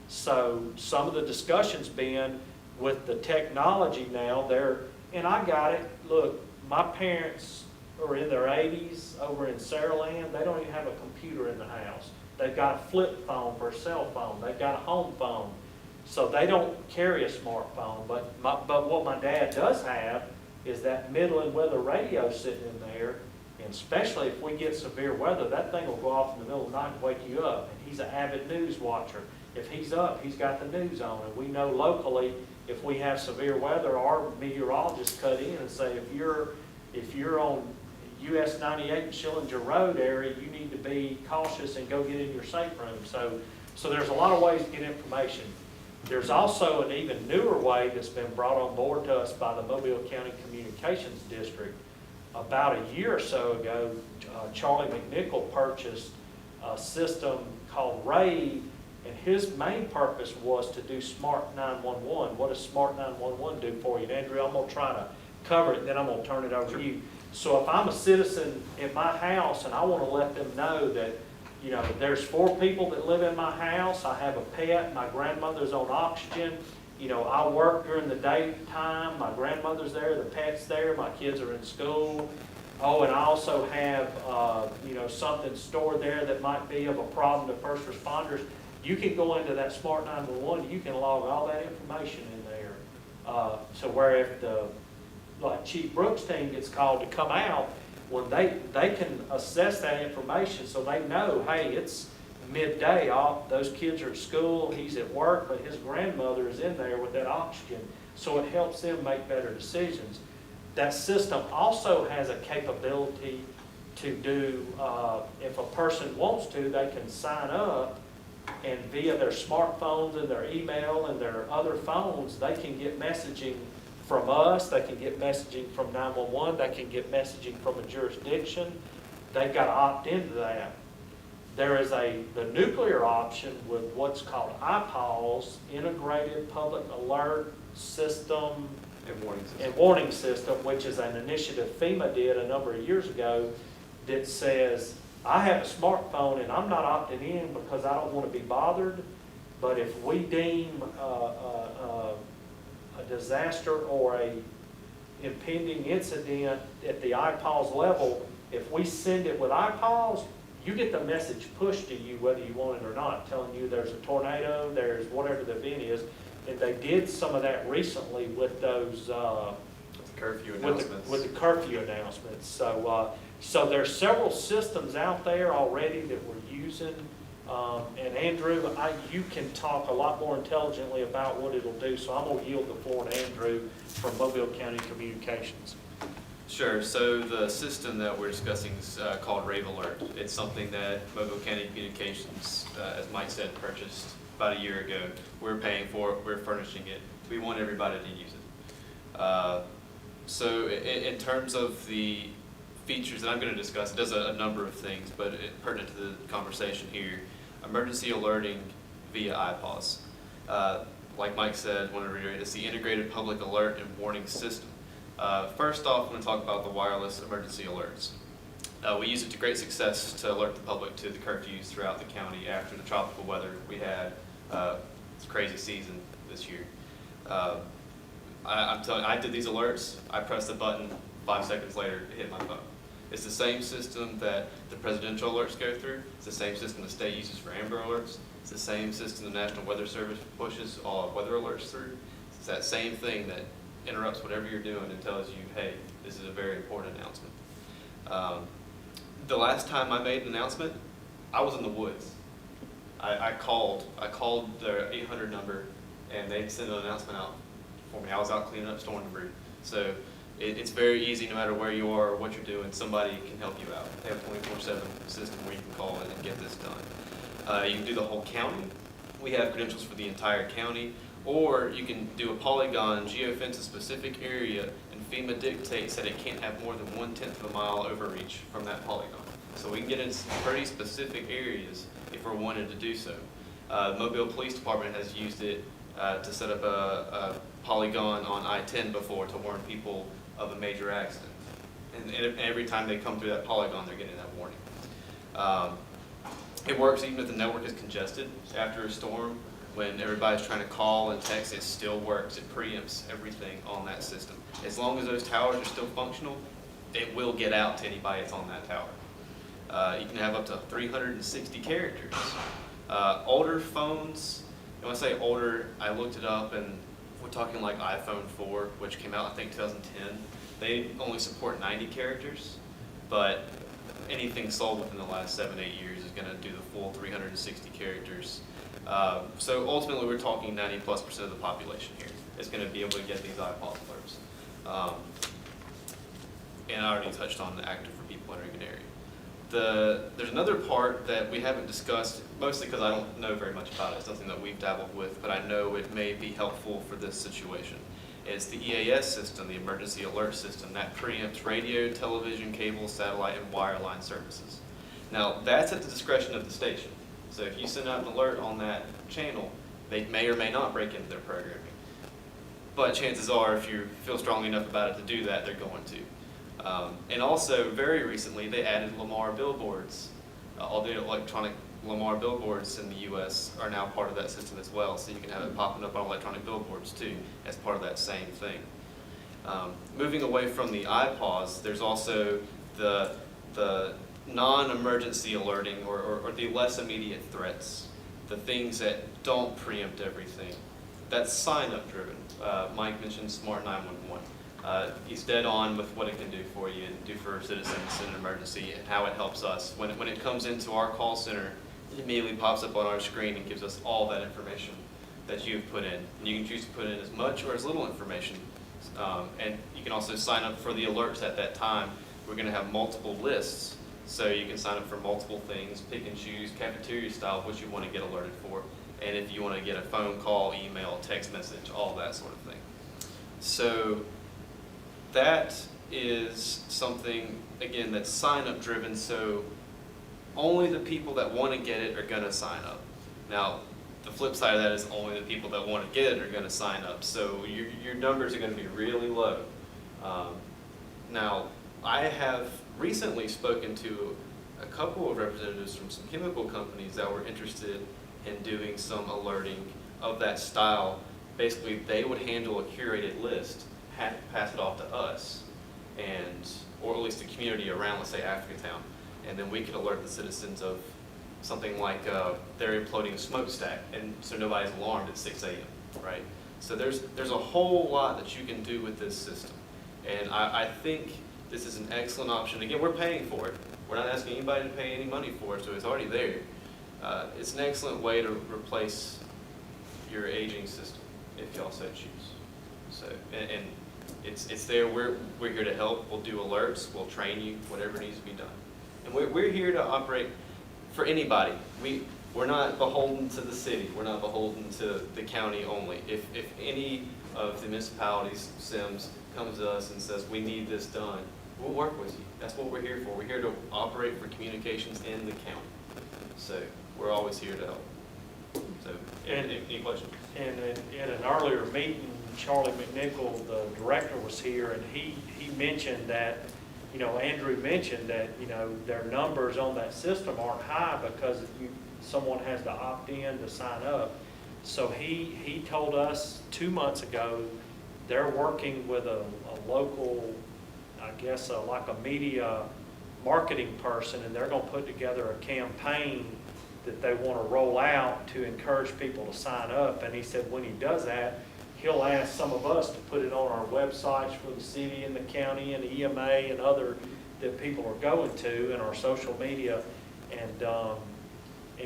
So some of the discussions been with the technology now, and I got it, look, my parents are in their 80s over in Saraland. They don't even have a computer in the house. They've got a flip phone for a cell phone. They've got a home phone. So they don't carry a smartphone, but what my dad does have is that Midland weather radio sitting in there, and especially if we get severe weather, that thing will go off in the middle of the night and wake you up. And he's an avid news watcher. If he's up, he's got the news on. And we know locally, if we have severe weather, our meteorologists cut in and say, if you're on US 98 and Schillinger Road area, you need to be cautious and go get in your safe room. So there's a lot of ways to get information. There's also an even newer way that's been brought on board to us by the Mobile County Communications District. About a year or so ago, Charlie McNichol purchased a system called Rave, and his main purpose was to do Smart 911. What does Smart 911 do for you? And Andrew, I'm going to try to cover it, then I'm going to turn it over to you. So if I'm a citizen in my house and I want to let them know that, you know, there's 4 people that live in my house, I have a pet, my grandmother's on oxygen, you know, I work during the daytime, my grandmother's there, the pet's there, my kids are in school. Oh, and I also have, you know, something stored there that might be of a problem to first responders. You can go into that Smart 911, you can log all that information in there. So where if like Chief Brooks' team gets called to come out, when they can assess that information so they know, hey, it's midday, those kids are at school, he's at work, but his grandmother is in there with that oxygen. So it helps them make better decisions. That system also has a capability to do, if a person wants to, they can sign up and via their smartphones and their email and their other phones, they can get messaging from us, they can get messaging from 911, they can get messaging from a jurisdiction. They've got to opt into that. There is the nuclear option with what's called IPOLs, Integrated Public Alert System and Warning System, which is an initiative FEMA did a number of years ago that says, I have a smartphone and I'm not opting in because I don't want to be bothered, but if we deem a disaster or a impending incident at the IPOLs level, if we send it with IPOLs, you get the message pushed to you whether you want it or not, telling you there's a tornado, there's whatever the event is. And they did some of that recently with those Curfew announcements. with the curfew announcements. So there's several systems out there already that we're using. And Andrew, you can talk a lot more intelligently about what it'll do. So I'm going to yield the floor to Andrew from Mobile County Communications. Sure. So the system that we're discussing is called Rave Alert. It's something that Mobile County Communications, as Mike said, purchased about a year ago. We're paying for it. We're furnishing it. We want everybody to use it. So in terms of the features that I'm going to discuss, it does a number of things, but pertinent to the conversation here, emergency alerting via IPOS. Like Mike said, I want to reiterate, it's the Integrated Public Alert and Warning System. First off, I'm going to talk about the wireless emergency alerts. We use it to great success to alert the public to the curfews throughout the county after the tropical weather we had. It's a crazy season this year. I'm telling you, I did these alerts, I pressed the button, 5 seconds later, it hit my phone. It's the same system that the presidential alerts go through. It's the same system the state uses for Amber Alerts. It's the same system the National Weather Service pushes all weather alerts through. It's that same thing that interrupts whatever you're doing and tells you, hey, this is a very important announcement. The last time I made an announcement, I was in the woods. I called their 800 number, and they sent an announcement out for me. I was out cleaning up storm debris. So it's very easy, no matter where you are or what you're doing, somebody can help you out. They have a 24/7 system where you can call in and get this done. You can do the whole county. We have credentials for the entire county. Or you can do a polygon, geofence a specific area, and FEMA dictates that it can't have more than 1/10 of a mile overreach from that polygon. So we can get in some pretty specific areas if we're wanting to do so. The Mobile Police Department has used it to set up a polygon on I-10 before to warn people of a major accident. And every time they come through that polygon, they're getting that warning. It works even if the network is congested after a storm. When everybody's trying to call and text, it still works. It preempts everything on that system. As long as those towers are still functional, it will get out to anybody that's on that tower. You can have up to 360 characters. Older phones, when I say older, I looked it up, and we're talking like iPhone 4, which came out, I think, 2010. They only support 90 characters, but anything sold within the last 7-8 years is going to do the full 360 characters. So ultimately, we're talking 90+% of the population here is going to be able to get these IPOL alerts. And I already touched on the active for people entering an area. There's another part that we haven't discussed, mostly because I don't know very much about it. It's something that we've dabbled with, but I know it may be helpful for this situation. It's the EAS system, the Emergency Alert System, that preempts radio, television, cable, satellite, and wireline services. Now, that's at the discretion of the station. So if you send out an alert on that channel, they may or may not break into their programming. But chances are, if you feel strongly enough about it to do that, they're going to. And also, very recently, they added Lamar billboards. All the electronic Lamar billboards in the U.S. are now part of that system as well. So you can have it popping up on electronic billboards too, as part of that same thing. Moving away from the IPOS, there's also the non-emergency alerting or the less immediate threats, the things that don't preempt everything. That's sign-up driven. Mike mentioned Smart 911. He's dead on with what it can do for you and do for citizens in an emergency and how it helps us. When it comes into our call center, it immediately pops up on our screen and gives us all that information that you've put in. And you can choose to put in as much or as little information. And you can also sign up for the alerts at that time. We're going to have multiple lists. So you can sign up for multiple things, pick and choose, cafeteria style, what you want to get alerted for, and if you want to get a phone call, email, text message, all that sort of thing. So that is something, again, that's sign-up driven, so only the people that want to get it are going to sign up. Now, the flip side of that is only the people that want to get it are going to sign up, so your numbers are going to be really low. Now, I have recently spoken to a couple of representatives from some chemical companies that were interested in doing some alerting of that style. Basically, they would handle a curated list, pass it off to us, or at least the community around, let's say, Africatown, and then we could alert the citizens of something like they're imploding a smokestack, and so nobody's alarmed at 6 a.m., right? So there's a whole lot that you can do with this system, and I think this is an excellent option. Again, we're paying for it. We're not asking anybody to pay any money for it, so it's already there. It's an excellent way to replace your aging system, if y'all so choose. So, and it's there. We're here to help. We'll do alerts. We'll train you, whatever needs to be done. And we're here to operate for anybody. We're not beholden to the city. We're not beholden to the county only. If any of the municipalities, SIMs, comes to us and says, we need this done, we'll work with you. That's what we're here for. We're here to operate for communications in the county. So we're always here to help. So, any questions? And in an earlier meeting, Charlie McNichol, the director, was here, and he mentioned that, Andrew mentioned that, their numbers on that system aren't high because someone has to opt in to sign up. So he told us 2 months ago they're working with a local, I guess, like a media marketing person, and they're going to put together a campaign that they want to roll out to encourage people to sign up. And he said when he does that, he'll ask some of us to put it on our websites for the city and the county and the EMA and other that people are going to, and our social media. And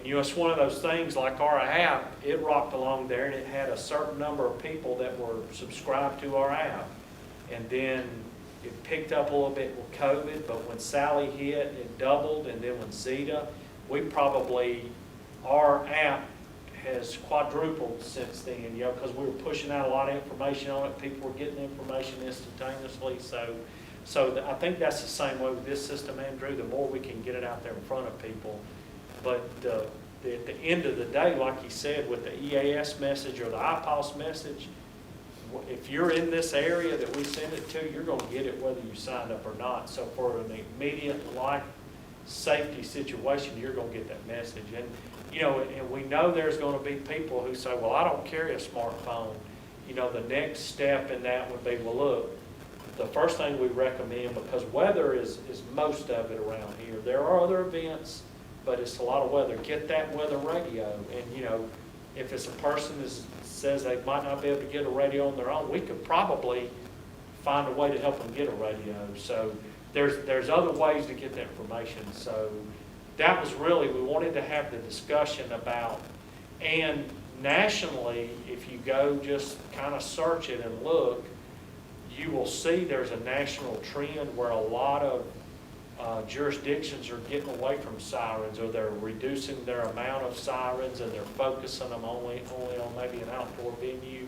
it's one of those things, like our app, it rocked along there and it had a certain number of people that were subscribed to our app. And then it picked up a little bit with COVID, but when Sally hit, it doubled. And then when Zeta, our app has quadrupled since then, because we were pushing out a lot of information on it. People were getting information instantaneously. So I think that's the same way with this system, Andrew. The more we can get it out there in front of people. But at the end of the day, like you said, with the EAS message or the IPOL message, if you're in this area that we send it to, you're going to get it whether you signed up or not. So for an immediate life safety situation, you're going to get that message. And and we know there's going to be people who say, well, I don't carry a smartphone. The next step in that would be, well, look, the first thing we recommend, because weather is most of it around here. There are other events, but it's a lot of weather. Get that weather radio. And, if it's a person that says they might not be able to get a radio on their own, we could probably find a way to help them get a radio. So there's other ways to get that information. So that was really, we wanted to have the discussion about, and nationally, if you go just kind of search it and look, you will see there's a national trend where a lot of jurisdictions are getting away from sirens, or they're reducing their amount of sirens, and they're focusing them only on maybe an outdoor venue.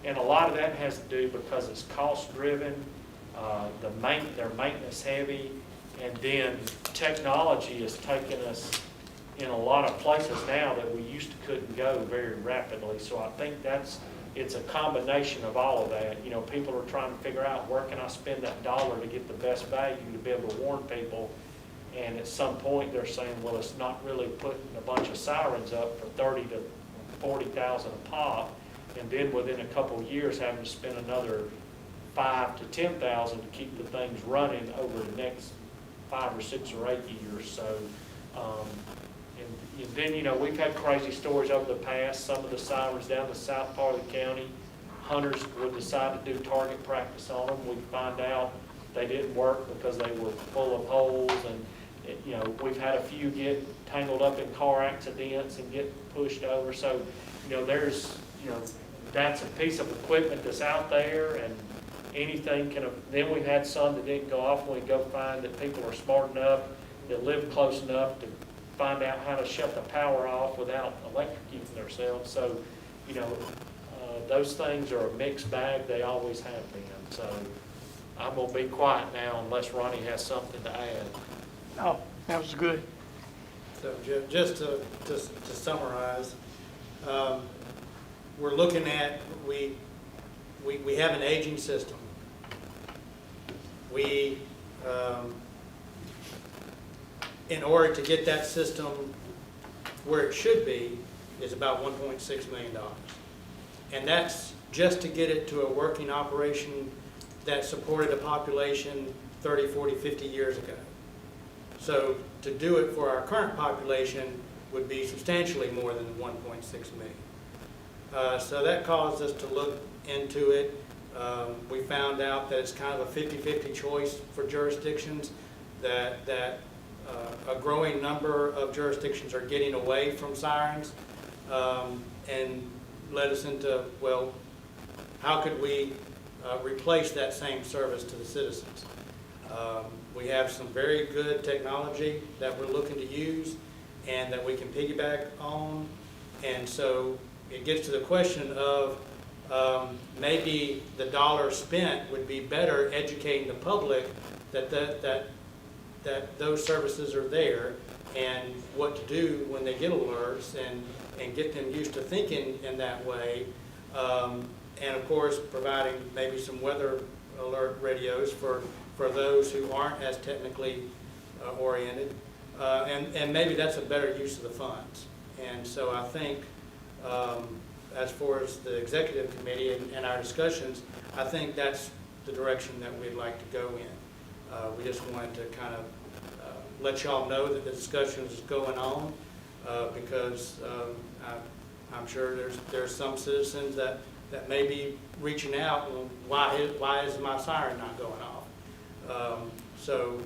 And a lot of that has to do because it's cost driven, they're maintenance heavy, and then technology is taking us in a lot of places now that we used to couldn't go very rapidly. So I think it's a combination of all of that. People are trying to figure out, where can I spend that dollar to get the best value to be able to warn people. And at some point they're saying, well, it's not really putting a bunch of sirens up for $30,000 to $40,000 a pop, and then within a couple of years having to spend another $5,000 to $10,000 to keep the things running over the next 5 or 6 or 8 years. So, and then, we've had crazy stories over the past. Some of the sirens down the south part of the county, hunters would decide to do target practice on them. We'd find out they didn't work because they were full of holes. And, we've had a few get tangled up in car accidents and get pushed over. So, that's a piece of equipment that's out there, and anything can. Then we've had some that didn't go off. We go find that people are smart enough that live close enough to find out how to shut the power off without electrocuting themselves. So, you know, those things are a mixed bag. They always have been. So I'm going to be quiet now unless Ronnie has something to add. Oh, that was good. So just to summarize, we're looking at, we have an aging system. We, in order to get that system where it should be, is about $1.6 million. And that's just to get it to a working operation that supported a population 30, 40, 50 years ago. So to do it for our current population would be substantially more than 1.6 million. So that caused us to look into it. We found out that it's kind of a 50-50 choice for jurisdictions, that a growing number of jurisdictions are getting away from sirens, and led us into, well, how could we replace that same service to the citizens? We have some very good technology that we're looking to use and that we can piggyback on. And so it gets to the question of maybe the dollar spent would be better educating the public that those services are there and what to do when they get alerts, and get them used to thinking in that way. And of course, providing maybe some weather alert radios for those who aren't as technically oriented. And maybe that's a better use of the funds. And so I think, as far as the executive committee and our discussions, I think that's the direction that we'd like to go in. We just wanted to kind of let y'all know that the discussion is going on, because I'm sure there's some citizens that may be reaching out, well, why is my siren not going off? So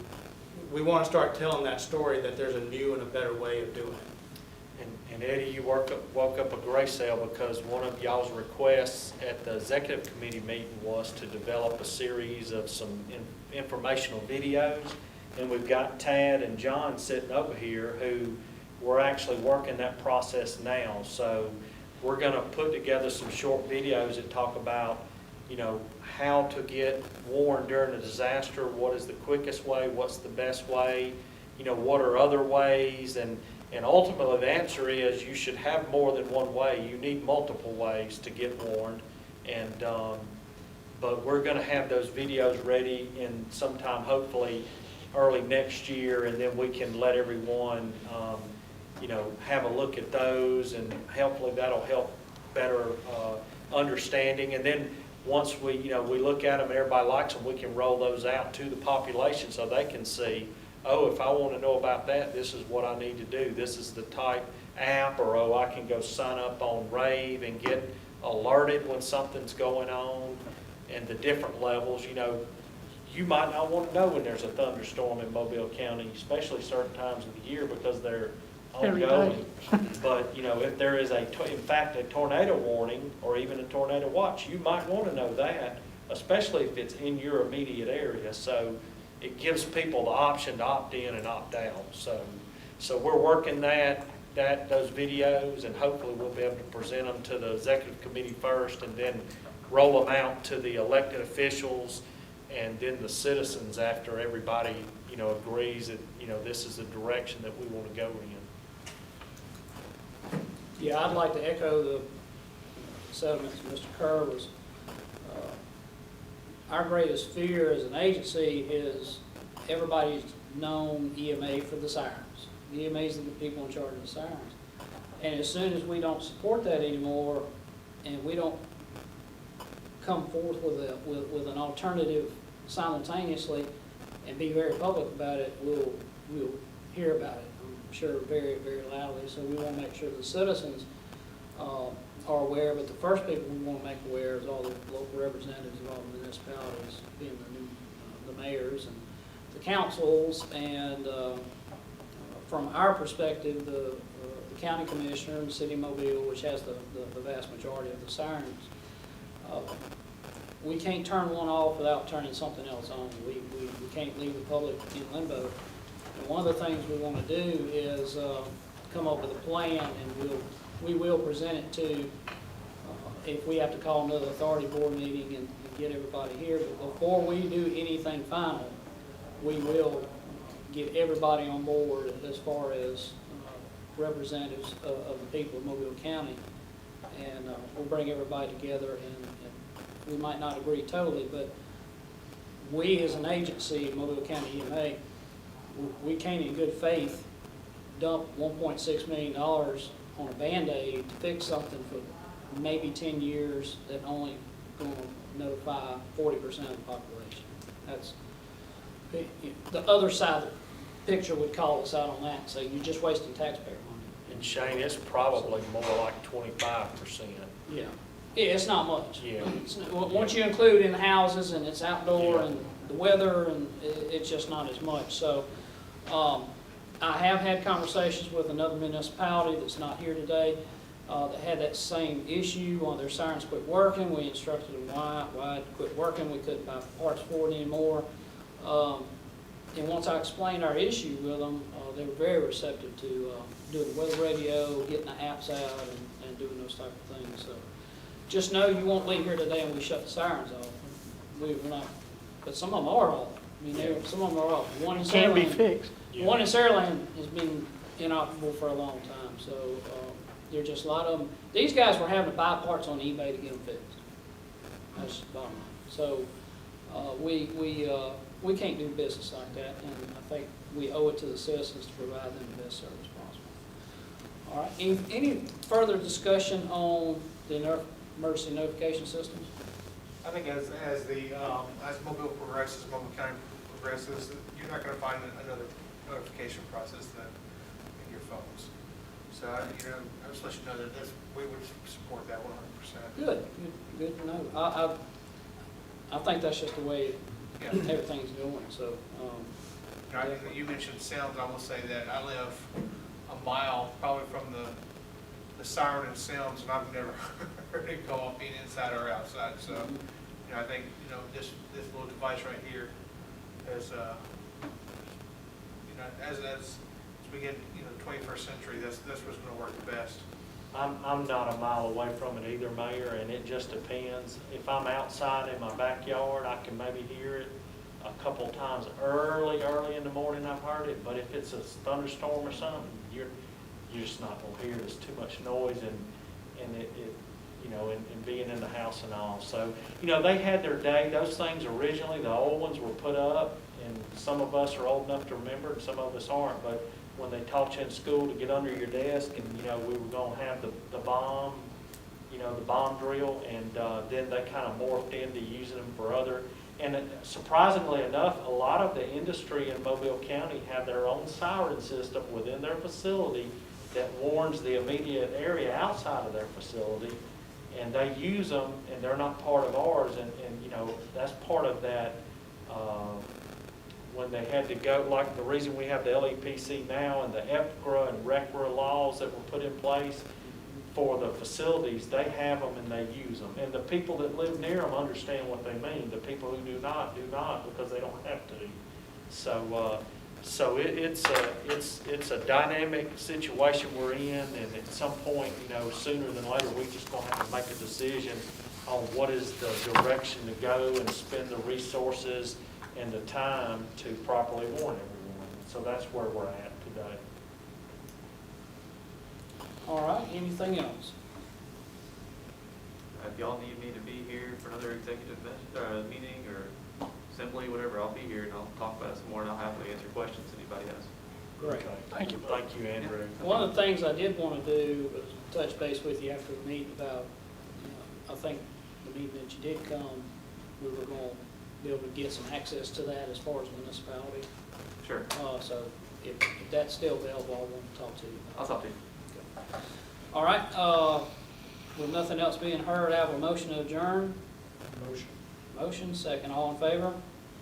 we want to start telling that story, that there's a new and a better way of doing it. And Eddie, you woke up a gray cell because one of y'all's requests at the executive committee meeting was to develop a series of some informational videos. And we've got Tad and John sitting over here who we're actually working that process now. So we're going to put together some short videos that talk about, you know, how to get warned during a disaster, what is the quickest way, what's the best way, you know, what are other ways, and ultimately the answer is you should have more than one way. You need multiple ways to get warned, and but we're going to have those videos ready in sometime hopefully early next year, and then we can let everyone you know, have a look at those, and hopefully that'll help better understanding. And then once we look at them and everybody likes them, we can roll those out to the population so they can see, oh, if I want to know about that, this is what I need to do. This is the type app, or oh, I can go sign up on Rave and get alerted when something's going on, and the different levels. You know, you might not want to know when there's a thunderstorm in Mobile County, especially certain times of the year because they're ongoing. But, you know, if there is in fact a tornado warning or even a tornado watch, you might want to know that, especially if it's in your immediate area. So it gives people the option to opt in and opt out. So we're working those videos, and hopefully we'll be able to present them to the executive committee first, and then roll them out to the elected officials, and then the citizens after everybody, you know, agrees that, you know, this is the direction that we want to go in. Yeah, I'd like to echo the sentiments of Mr. Kerr. Was our greatest fear as an agency is everybody's known EMA for the sirens. EMA's are the people in charge of the sirens. And as soon as we don't support that anymore, and we don't come forth with an alternative simultaneously and be very public about it, we'll hear about it, I'm sure, very, very loudly. So we want to make sure the citizens are aware, but the first people we want to make aware is all the local representatives of all the municipalities, being the mayors and the councils, and from our perspective, the county commissioner and the city of Mobile, which has the vast majority of the sirens. We can't turn one off without turning something else on. We can't leave the public in limbo one of the things we want to do is come up with a plan, and we will present it to, if we have to call another authority board meeting and get everybody here. But before we do anything final, we will get everybody on board as far as representatives of the people of Mobile County. And we'll bring everybody together, and we might not agree totally, but we as an agency, Mobile County EMA, we can't in good faith dump $1.6 million on a Band-Aid to fix something for maybe 10 years that only going to notify 40% of the population. That's, the other side of the picture would call us out on that and say, you're just wasting taxpayer money. And Shane, it's probably more like 25%. Yeah. Yeah, it's not much. Yeah. Once you include in houses and it's outdoor Yeah. and the weather, and it's just not as much. So I have had conversations with another municipality that's not here today that had that same issue. One of their sirens quit working. We instructed them why it quit working. We couldn't buy parts for it anymore. And once I explained our issue with them, they were very receptive to doing the weather radio, getting the apps out, and doing those type of things. So just know you won't leave here today and we shut the sirens off. We're not, but some of them are off. I mean, some of them are off. One in Can be Saraland, fixed. one in Saraland has been inoperable for a long time. So there's just a lot of them. These guys were having to buy parts on eBay to get them fixed. That's the bottom line. So we can't do business like that, and I think we owe it to the citizens to provide them the best service possible. All right, any further discussion on the emergency notification systems? I think as Mobile progresses, Mobile County progresses, you're not gonna find another notification process in your phones. So, I just let you know that we would support that 100%. Good to know. I think that's just the way Yeah. everything's going, so. You mentioned Sims. I will say that I live a mile probably from the siren in Sims, and I've never heard it go off being inside or outside. So, I think, this little device right here is, as we get, 21st century, that's what's going to work the best. I'm not a mile away from it either, Mayor, and it just depends. If I'm outside in my backyard, I can maybe hear it a couple times early in the morning. I've heard it, but if it's a thunderstorm or something, you're just not gonna hear it. It's too much noise and it and being in the house and all. So, they had their day. Those things originally, the old ones were put up, and some of us are old enough to remember, and some of us aren't, but when they taught you in school to get under your desk, and we were going to have the bomb, the bomb drill, and then they kind of morphed into using them for other. And surprisingly enough, a lot of the industry in Mobile County have their own siren system within their facility that warns the immediate area outside of their facility, and they use them, and they're not part of ours, and that's part of that. When they had to go, like the reason we have the LEPC now and the EPCRA and RECRA laws that were put in place for the facilities, they have them and they use them. And the people that live near them understand what they mean. The people who do not because they don't have to. So it's a dynamic situation we're in, and at some point, sooner than later, we just gonna have to make a decision on what is the direction to go and spend the resources and the time to properly warn everyone. So that's where we're at today. All right, anything else? If y'all need me to be here for another executive meeting or assembly, whatever, I'll be here and I'll talk about it some more, and I'll happily answer questions anybody has. Great. Okay. Thank you. Thank you, Andrew. One of the things I did want to do was touch base with you after the meeting about, I think the meeting that you did come, we were going to be able to get some access to that as far as municipality. Sure. So if that's still available, I want to talk to you. I'll talk to you. All right, with nothing else being heard, I have a motion to adjourn. Motion. Motion, second, all in favor?